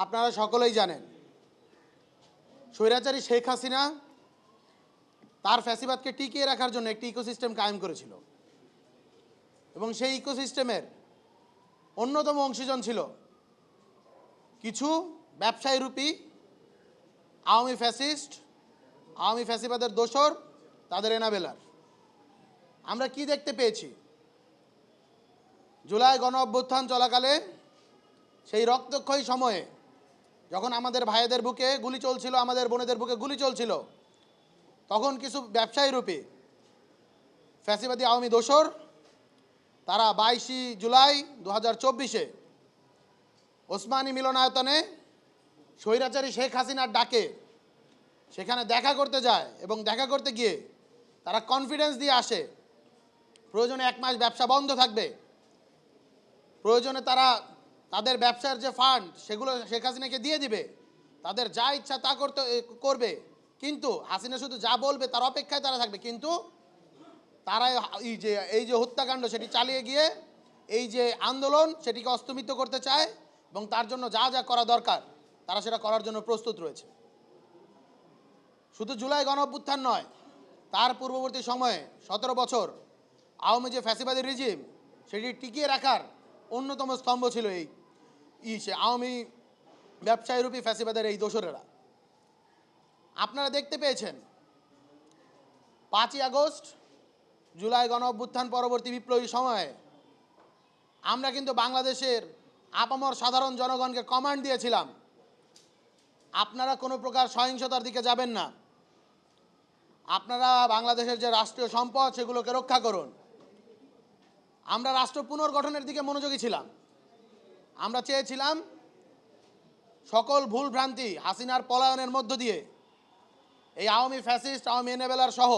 আপনারা সকলেই জানেন স্বৈরাচারী শেখ হাসিনা তার ফ্যাসিবাদকে টিকিয়ে রাখার জন্য একটি ইকোসিস্টেম কায়েম করেছিল এবং সেই ইকোসিস্টেমের অন্যতম অংশীজন ছিল কিছু ব্যবসায়ী রূপী আওয়ামী ফ্যাসিস্ট, আওয়ামী ফ্যাসিবাদের দোসর, তাদের এনাবেলার। আমরা কি দেখতে পেয়েছি? জুলাই গণ অভ্যুত্থান চলাকালে সেই রক্তক্ষয়ী সময়ে যখন আমাদের ভাইদের বুকে গুলি চলছিল, আমাদের বোনেদের বুকে গুলি চলছিল, তখন কিছু ব্যবসায়ী রূপী ফ্যাসিবাদী আওয়ামী দোসর তারা 22 জুলাই 2024 ওসমানী মিলনায়তনে স্বৈরাচারী শেখ হাসিনার ডাকে সেখানে দেখা করতে যায় এবং দেখা করতে গিয়ে তারা কনফিডেন্স দিয়ে আসে প্রয়োজনে 1 মাস ব্যবসা বন্ধ থাকবে, প্রয়োজনে তারা তাদের ব্যবসার যে ফান্ড সেগুলো শেখ হাসিনাকে দিয়ে দিবে, তাদের যা ইচ্ছা তা করবে, কিন্তু হাসিনা শুধু যা বলবে তার অপেক্ষায় তারা থাকবে। কিন্তু তারা এই যে হত্যাকাণ্ড সেটি চালিয়ে গিয়ে এই যে আন্দোলন সেটিকে অস্তমিত করতে চায় এবং তার জন্য যা যা করা দরকার তারা সেটা করার জন্য প্রস্তুত রয়েছে। শুধু জুলাই গণ অভ্যুত্থান নয়, তার পূর্ববর্তী সময়ে 17 বছর আওয়ামী যে ফ্যাসিবাদী রিজিম সেটি টিকিয়ে রাখার অন্যতম স্তম্ভ ছিল সে আওয়ামী ব্যবসায়ীরূপী ফ্যাসিবাদের এই দোসরেরা। আপনারা দেখতে পেয়েছেন 5ই আগস্ট জুলাই গণ অভ্যুত্থান পরবর্তী বিপ্লবী সময়ে আমরা কিন্তু বাংলাদেশের আপামর সাধারণ জনগণকে কমান্ড দিয়েছিলাম, আপনারা কোনো প্রকার সহিংসতার দিকে যাবেন না, আপনারা বাংলাদেশের যে রাষ্ট্রীয় সম্পদ সেগুলোকে রক্ষা করুন। আমরা রাষ্ট্র পুনর্গঠনের দিকে মনোযোগী ছিলাম। আমরা চেয়েছিলাম সকল ভুল ভ্রান্তি হাসিনার পলায়নের মধ্য দিয়ে এই আওয়ামী ফ্যাসিস্ট, আওয়ামী এনেবেলার সহ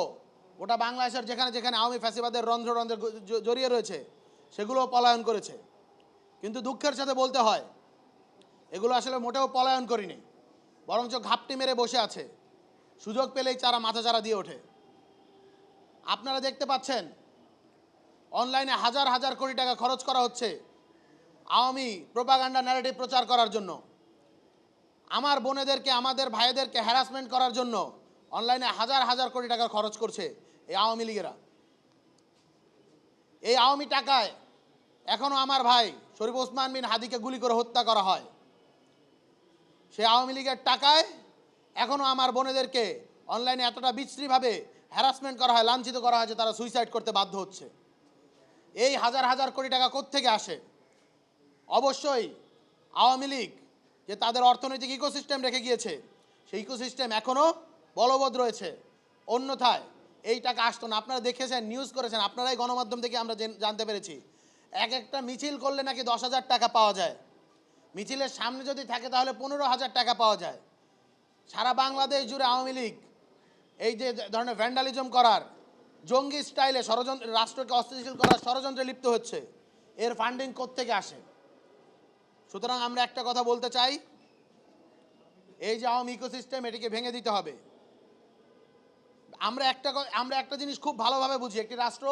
গোটা বাংলাদেশের যেখানে যেখানে আওয়ামী ফ্যাসিবাদের রন্ধ্র রন্ধ্রে জড়িয়ে রয়েছে সেগুলো পলায়ন করেছে। কিন্তু দুঃখের সাথে বলতে হয় এগুলো আসলে মোটেও পলায়ন করিনি, বরঞ্চ ঘাপটি মেরে বসে আছে, সুযোগ পেলেই তারা মাথাচাড়া দিয়ে ওঠে। আপনারা দেখতে পাচ্ছেন অনলাইনে হাজার হাজার কোটি টাকা খরচ করা হচ্ছে আওয়ামী প্রোপাগান্ডা ন্যারেটিভ প্রচার করার জন্য। আমার বোনেদেরকে, আমাদের ভাইদেরকে হ্যারাসমেন্ট করার জন্য অনলাইনে হাজার হাজার কোটি টাকা খরচ করছে এই আওয়ামী লীগেরা। এই আওয়ামী টাকায় এখনও আমার ভাই শরীফ ওসমান বিন হাদিকে গুলি করে হত্যা করা হয়। সেই আওয়ামী লীগের টাকায় এখনও আমার বোনেদেরকে অনলাইনে এতটা বিশ্রীভাবে হ্যারাসমেন্ট করা হয়, লাঞ্ছিত করা হয় যে তারা সুইসাইড করতে বাধ্য হচ্ছে। এই হাজার হাজার কোটি টাকা কোত্থেকে আসে? অবশ্যই আওয়ামী লীগ যে তাদের অর্থনৈতিক ইকোসিস্টেম রেখে গিয়েছে সেই ইকোসিস্টেম এখনও বলবৎ রয়েছে, অন্যথায় এই টাকা আসতো না। আপনারা দেখেছেন, নিউজ করেছেন, আপনারাই গণমাধ্যম থেকে আমরা জানতে পেরেছি একটা মিছিল করলে নাকি 10,000 টাকা পাওয়া যায়, মিছিলের সামনে যদি থাকে তাহলে 15,000 টাকা পাওয়া যায়। সারা বাংলাদেশ জুড়ে আওয়ামী লীগ এই যে ধরনের ভ্যান্ডালিজম করার, জঙ্গি স্টাইলে রাষ্ট্রকে অস্থিতিশীল করার ষড়যন্ত্রে লিপ্ত হচ্ছে, এর ফান্ডিং কোত্থেকে আসে? সুতরাং আমরা একটা কথা বলতে চাই, এই যে আওয়ামী ইকোসিস্টেম এটিকে ভেঙে দিতে হবে। আমরা একটা জিনিস খুব ভালোভাবে বুঝি, একটি রাষ্ট্র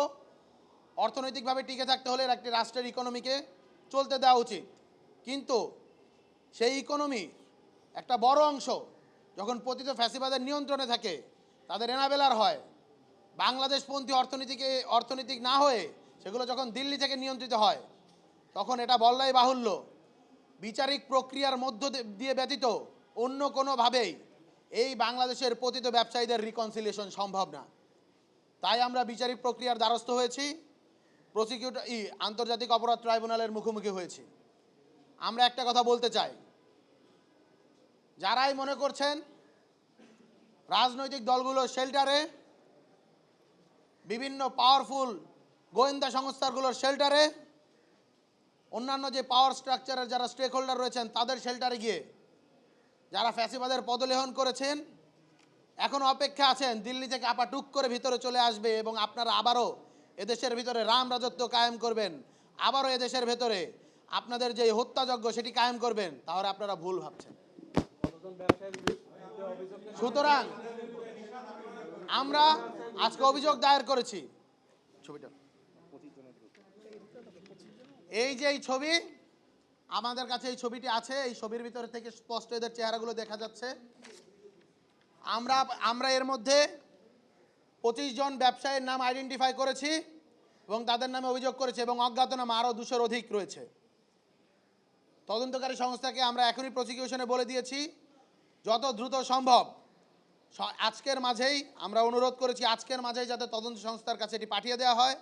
অর্থনৈতিকভাবে টিকে থাকতে হলে একটি রাষ্ট্রের ইকোনমিকে চলতে দেওয়া উচিত, কিন্তু সেই ইকোনমি একটা বড় অংশ যখন পতিত ফ্যাসিবাদের নিয়ন্ত্রণে থাকে, তাদের এনাবেলার হয়, বাংলাদেশপন্থী অর্থনীতিক না হয়ে সেগুলো যখন দিল্লি থেকে নিয়ন্ত্রিত হয়, তখন এটা বললাই বাহুল্য বিচারিক প্রক্রিয়ার মধ্য দিয়ে ব্যতীত অন্য কোনোভাবেই এই বাংলাদেশের পতিত ব্যবসায়ীদের রিকনসিলিয়েশন সম্ভব না। তাই আমরা বিচারিক প্রক্রিয়ার দ্বারস্থ হয়েছি, আন্তর্জাতিক অপরাধ ট্রাইব্যুনালের মুখোমুখি হয়েছি। আমরা একটা কথা বলতে চাই, যারাই মনে করছেন রাজনৈতিক দলগুলোর শেল্টারে, বিভিন্ন পাওয়ারফুল গোয়েন্দা সংস্থাগুলোর শেল্টারে, অন্যান্য যে পাওয়ার স্ট্রাকচারের যারা স্টেক হোল্ডার রয়েছেন তাদের শেল্টারে গিয়ে যারা ফ্যাসিবাদের পদলেহন করেছেন এখনও অপেক্ষা আছেন দিল্লি থেকে আপা টুক করে ভিতরে চলে আসবে এবং আপনারা আবারও এদেশের ভিতরে রাম রাজত্ব কায়েম করবেন, আবারও এদেশের ভেতরে আপনাদের যে হত্যাযজ্ঞ সেটি কায়েম করবেন, তাহলে আপনারা ভুল ভাবছেন। সুতরাং আমরা আজকে অভিযোগ দায়ের করেছি। ছবিটা এই যে এই ছবি, আমাদের কাছে এই ছবিটি আছে, এই ছবির ভিতরে থেকে স্পষ্ট এদের চেহারাগুলো দেখা যাচ্ছে। আমরা এর মধ্যে 25 জন ব্যবসায়ীর নাম আইডেন্টিফাই করেছি এবং তাদের নামে অভিযোগ করেছি, এবং অজ্ঞাতনামা আরও 200-র অধিক রয়েছে। তদন্তকারী সংস্থাকে আমরা এখনই প্রসিকিউশনে বলে দিয়েছি, যত দ্রুত সম্ভব আজকের মাঝেই আমরা অনুরোধ করেছি, আজকের মাঝেই যাতে তদন্ত সংস্থার কাছে এটি পাঠিয়ে দেওয়া হয়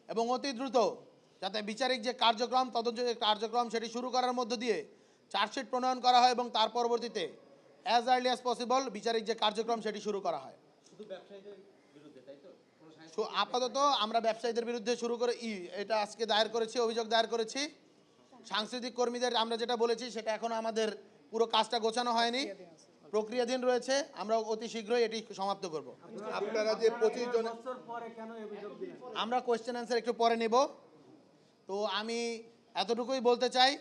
এবং অতি দ্রুত যাতে বিচারিক যে কার্যক্রম, তদন্ত যে কার্যক্রম সেটি শুরু করার মধ্য দিয়ে চার্জশিট প্রণয়ন করা হয় এবং তার পরবর্তীতে অ্যাজ আর্লি অ্যাজ পসিবল বিচারিক যে কার্যক্রম সেটি শুরু করা হয়। আপাতত আমরা ব্যবসায়ীদের বিরুদ্ধে শুরু করে এটা আজকে দায়ের করেছি, অভিযোগ দায়ের করেছি। সাংস্কৃতিক কর্মীদের আমরা যেটা বলেছি সেটা এখনো আমাদের পুরো কাজটা গোছানো হয়নি, প্রক্রিয়াধীন রয়েছে। আমরা অতি শীঘ্রই এটি সমাপ্ত করব। আপনারা যে 25 জন, আমরা কোয়েশ্চেন অ্যান্সার একটু পরে নেব। তো আমি এতটুকুই বলতে চাই,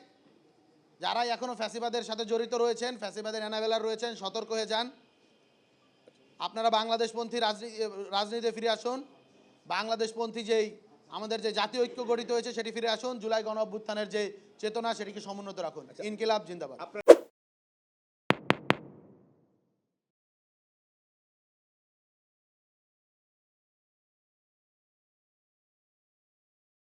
যারা এখনো ফ্যাসিবাদের সাথে জড়িত রয়েছেন, ফ্যাসিবাদের এনাবেলার রয়েছেন, সতর্ক হয়ে যান। আপনারা বাংলাদেশপন্থী রাজনীতিতে ফিরে আসুন। বাংলাদেশপন্থী যেই আমাদের যে জাতীয় ঐক্য গঠিত হয়েছে সেটি ফিরে আসুন। জুলাই গণ অভ্যুত্থানের যে চেতনা সেটিকে সমুন্নত রাখুন। ইনকিলাব জিন্দাবাদ।